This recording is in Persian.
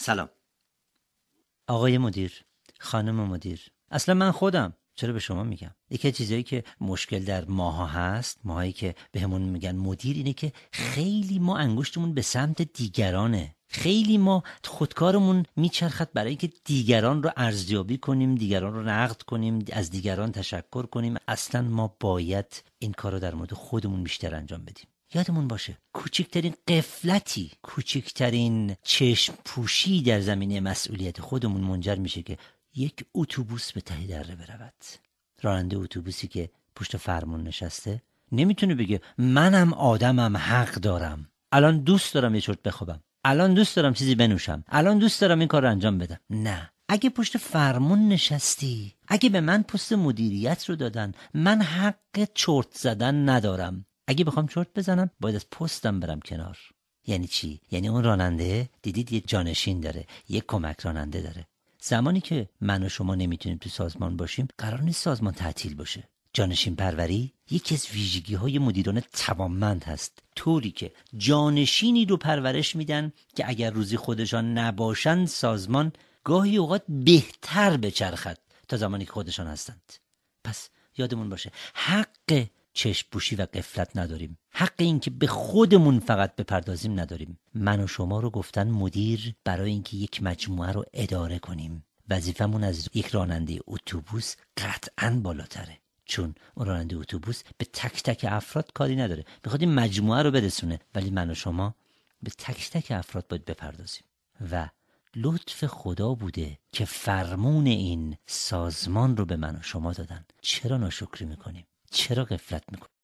سلام آقای مدیر، خانم مدیر، اصلا من خودم چرا به شما میگم؟ یکی از چیزایی که مشکل در ماها هست، ماهایی که بهمون میگن مدیر، اینه که خیلی ما انگشتمون به سمت دیگرانه. خیلی ما خودکارمون میچرخد برای اینکه دیگران رو ارزیابی کنیم، دیگران رو نقد کنیم، از دیگران تشکر کنیم. اصلا ما باید این کار رو در مورد خودمون بیشتر انجام بدیم. یادمون باشه کوچکترین غفلتی، کوچکترین چشم پوشی در زمینه مسئولیت خودمون منجر میشه که یک اتوبوس به ته دره برود. راننده اتوبوسی که پشت فرمون نشسته نمیتونه بگه منم آدمم، حق دارم، الان دوست دارم یه چرت بخوابم، الان دوست دارم چیزی بنوشم، الان دوست دارم این کار رو انجام بدم. نه، اگه پشت فرمون نشستی، اگه به من پست مدیریت رو دادن، من حق چرت زدن ندارم. اگه بخوام چرت بزنم باید از پستم برم کنار. یعنی چی؟ یعنی اون راننده دیدید یه جانشین داره، یه کمک راننده داره. زمانی که من و شما نمیتونیم تو سازمان باشیم، قرار نیست سازمان تعطیل باشه. جانشین پروری یکی از ویژگی‌های مدیران توانمند هست، طوری که جانشینی رو پرورش میدن که اگر روزی خودشان نباشن، سازمان گاهی اوقات بهتر بچرخد تا زمانی که خودشان هستند. پس یادمون باشه حق چشم پوشی و غفلت نداریم، حق این که به خودمون فقط بپردازیم نداریم. من و شما رو گفتن مدیر برای اینکه یک مجموعه رو اداره کنیم. وظیفمون از یک راننده اتوبوس قطعاً بالاتره، چون اون راننده اتوبوس به تک تک افراد کاری نداره، میخواد این مجموعه رو برسونه، ولی من و شما به تک تک افراد باید بپردازیم. و لطف خدا بوده که فرمون این سازمان رو به من و شما دادن. چرا ناشکری میکنیم؟ چرا غفلت میکنیم؟